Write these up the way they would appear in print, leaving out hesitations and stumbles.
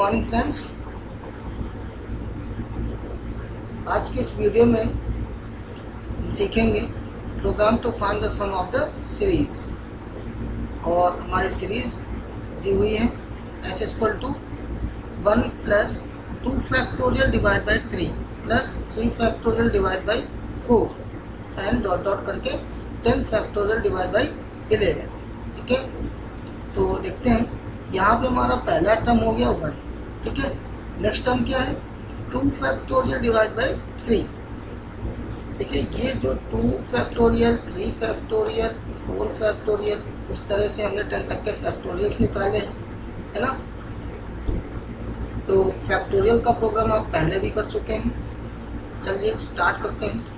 Morning friends. आज के इस वीडियो में सीखेंगे program to find the sum of the series. और हमारी सीरीज दी हुई है H equal to 1 plus 2 factorial divide by 3 plus 3 factorial divide by 4 and dot dot करके 10 फैक्टोरियल डिवाइड बाई 11। ठीक है, तो देखते हैं। यहाँ पे हमारा पहला टर्म हो गया 1। ठीक है, नेक्स्ट टर्म क्या है 2 फैक्टोरियल डिवाइड बाई 3। देखिए ये जो 2 फैक्टोरियल 3 फैक्टोरियल 4 फैक्टोरियल इस तरह से हमने 10 तक के फैक्टोरियल्स निकाले हैं, है ना। तो फैक्टोरियल का प्रोग्राम आप पहले भी कर चुके हैं। चलिए स्टार्ट करते हैं।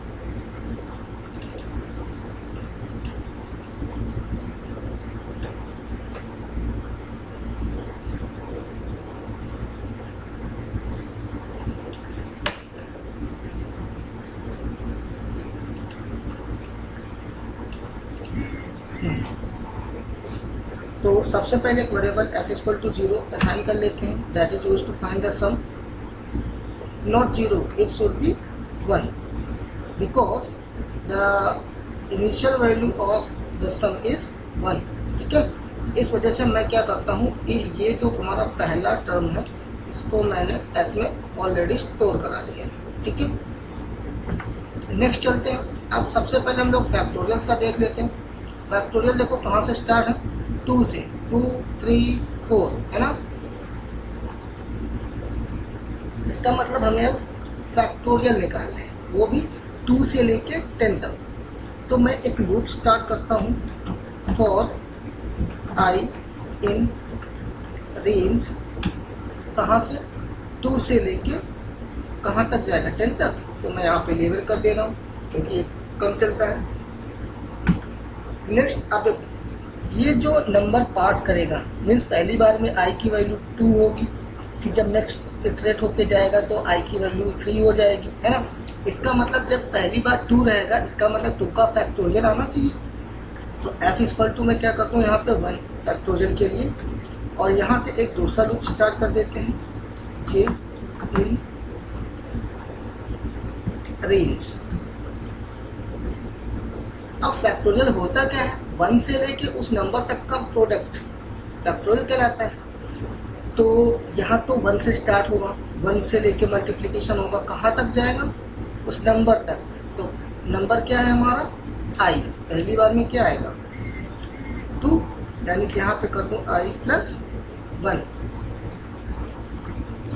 तो सबसे पहले एक variable s equal to 0 assign कर लेते हैं, that is used to find the sum. Not 0, it should be 1 because the initial value of the sum is 1। ठीक है, इस वजह से मैं क्या करता हूँ, ये जो हमारा पहला टर्म है इसको मैंने s में ऑलरेडी स्टोर करा लिया है। ठीक है, नेक्स्ट चलते हैं। अब सबसे पहले हम लोग फैक्टोरियल्स का देख लेते हैं। फैक्टोरियल देखो कहाँ से स्टार्ट है, 2 से, 2 3 4, है ना। इसका मतलब हमें फैक्टोरियल निकालने हैं, वो भी 2 से लेके 10 तक। तो मैं एक लूप स्टार्ट करता हूँ फॉर आई इन रेंज, कहाँ से 2 से लेके कहाँ तक जाएगा 10 तक। तो मैं यहाँ पे लेवल कर दे रहा हूँ क्योंकि कम चलता है। नेक्स्ट अब ये जो नंबर पास करेगा मीन्स पहली बार में i की वैल्यू 2 होगी, फिर जब नेक्स्ट इटरेट होते जाएगा तो i की वैल्यू 3 हो जाएगी, है ना। इसका मतलब जब पहली बार 2 रहेगा इसका मतलब 2 का फैक्टोरियल आना चाहिए। तो f इक्वल टू मैं क्या करता हूँ यहाँ पे 1 फैक्टोरियल के लिए, और यहाँ से एक दूसरा लूप स्टार्ट कर देते हैं, j इन रेंज। अब फैक्टोरियल होता क्या है, 1 से लेके उस नंबर तक का प्रोडक्ट फैक्टोरियल कहलाता है। तो यहाँ तो 1 से स्टार्ट होगा, 1 से लेके मल्टीप्लिकेशन होगा, कहाँ तक जाएगा उस नंबर तक। तो नंबर क्या है हमारा i, पहली बार में क्या आएगा 2, यानी कि यहाँ पे कर दूँ i plus 1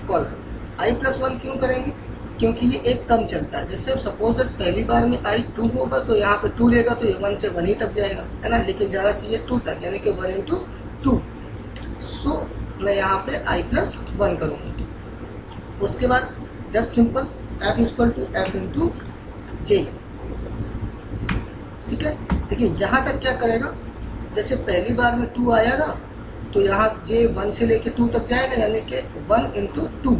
column. i plus 1 क्यों करेंगे, क्योंकि ये एक कम चलता है। जैसे सपोज दैट पहली बार में i 2 होगा तो यहाँ पे 2 लेगा तो ये 1 से 1 ही तक जाएगा, है ना, लेकिन जाना चाहिए 2 तक, यानी कि 1 इंटू 2। सो मैं यहाँ पे i प्लस 1 करूँगा। उसके बाद just simple f equal to f into j। ठीक है, देखिए यहाँ तक क्या करेगा, जैसे पहली बार में 2 आया ना तो यहाँ j 1 से लेके 2 तक जाएगा, यानी कि 1 इंटू 2।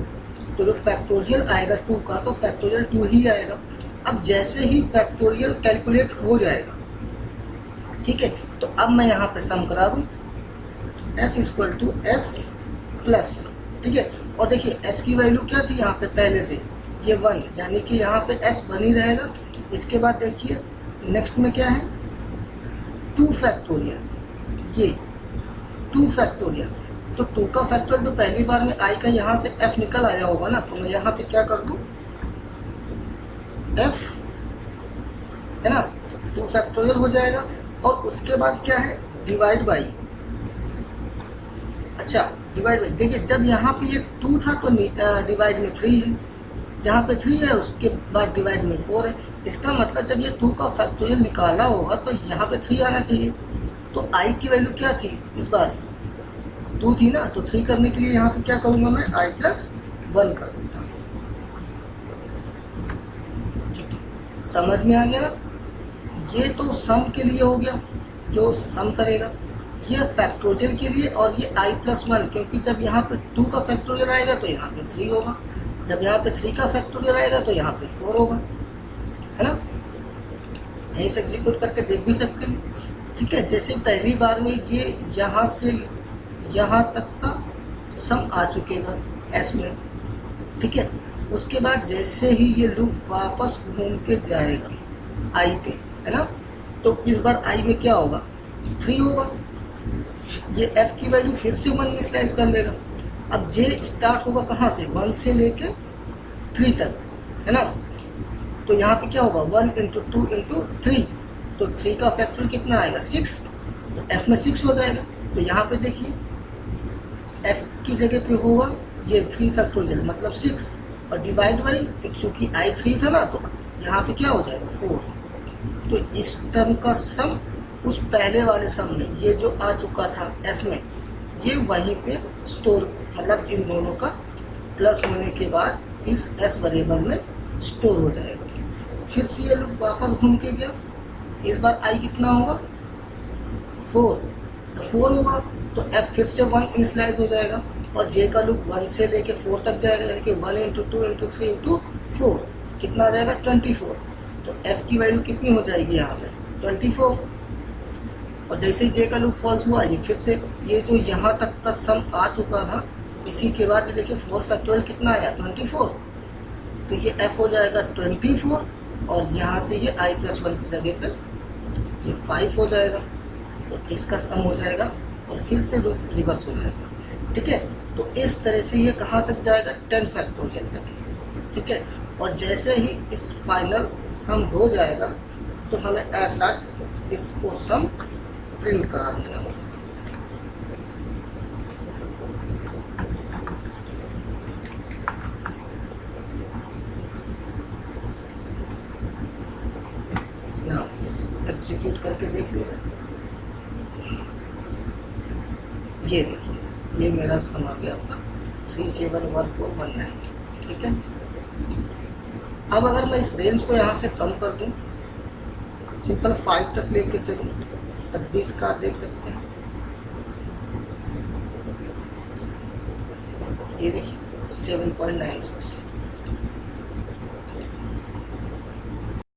तो जो फैक्टोरियल आएगा 2 का तो फैक्टोरियल 2 ही आएगा। अब जैसे ही फैक्टोरियल कैलकुलेट हो जाएगा, ठीक है, तो अब मैं यहाँ पे सम करा दूँ s equal to s plus. ठीक है, और देखिए s की वैल्यू क्या थी यहाँ पे पहले से, ये 1, यानी कि यहाँ पे s 1 ही रहेगा। इसके बाद देखिए नेक्स्ट में क्या है 2 फैक्टोरियल, ये 2 फैक्टोरियल। तो 2 का फैक्टोरियल तो पहली बार में i का यहाँ से f निकल आया होगा ना, तो मैं यहाँ पे क्या कर दूँ f, है ना, 2 फैक्टोरियल हो जाएगा। और उसके बाद क्या है डिवाइड बाई। अच्छा डिवाइड बाई, देखिए जब यहाँ पे ये 2 था तो डिवाइड में 3 है, जहाँ पे 3 है उसके बाद डिवाइड में 4 है। इसका मतलब जब ये 2 का फैक्टोरियल निकाला होगा तो यहाँ पे 3 आना चाहिए। तो i की वैल्यू क्या थी इस बार 2 थी ना, तो 3 करने के लिए यहाँ पे क्या करूँगा मैं i प्लस 1 कर देता हूँ। ठीक है, समझ में आ गया ना। ये तो सम के लिए हो गया, जो सम करेगा, ये फैक्टोरियल के लिए, और ये i प्लस 1, क्योंकि जब यहाँ पे 2 का फैक्टोरियल आएगा तो यहाँ पे 3 होगा, जब यहाँ पे 3 का फैक्टोरियल आएगा तो यहाँ पे 4 होगा, है ना। यहीं से एग्जीक्यूट करके देख भी सकते हैं। ठीक है, जैसे पहली बार में ये यहाँ से यहाँ तक का सम आ चुकेगा, एस में, ठीक है। उसके बाद जैसे ही ये लूप वापस घूम के जाएगा आई पे, है ना, तो इस बार आई में क्या होगा, 3 होगा। ये एफ की वैल्यू फिर से 1 में स्लाइस कर लेगा। अब जे स्टार्ट होगा कहाँ से, 1 से लेके 3 तक, है ना। तो यहाँ पे क्या होगा, 1 इंटू 2 इंटू 3, तो 3 का फैक्टोरियल कितना आएगा, 6, तो एफ में 6 हो जाएगा। तो यहाँ पे देखिए एफ की जगह पे होगा ये 3 फैक्टोरियल मतलब 6, और डिवाइड बाई, क्योंकि आई 3 था ना, तो यहाँ पे क्या हो जाएगा 4। तो इस टर्म का सम उस पहले वाले सम में, ये जो आ चुका था एस में, ये वहीं पे स्टोर, मतलब इन दोनों का प्लस होने के बाद इस एस वेरिएबल में स्टोर हो जाएगा। फिर से ये लूप वापस घूम के गया, इस बार आई कितना होगा, 4, तो 4 होगा, तो एफ फिर से 1 इनिशियलाइज हो जाएगा, और जे का लूप 1 से लेके 4 तक जाएगा, यानी कि 1 इंटू 2 इंटू 3 इंटू 4, कितना आ जाएगा 24। तो एफ की वैल्यू कितनी हो जाएगी यहाँ पे 24। और जैसे ही जे का लूप फॉल्स हुआ, ये फिर से ये जो यहाँ तक का सम आ चुका था, इसी के बाद ये देखिए 4 फैक्टोरियल कितना आया 24, तो ये एफ हो जाएगा 24, और यहाँ से ये आई प्लस 1 की जगह पे ये 5 हो जाएगा, तो इसका सम हो जाएगा और फिर से रिवर्स हो जाएगा, ठीक है। तो इस तरह से ये कहाँ तक जाएगा, 10 फैक्टोरियल तक, ठीक है। और जैसे ही इस फाइनल सम हो जाएगा, तो हमें एट लास्ट इसको सम प्रिंट करा देना। एग्जीक्यूट करके देख लीजिए, ये देखिए ये मेरा सम आ गया आपका 371419, ठीक है। अब अगर मैं इस रेंज को यहाँ से कम कर दूँ, सिंपल 5 तक लेके चलूँ, तब भी इसका आप देख सकते हैं, ये देखिए 7.96।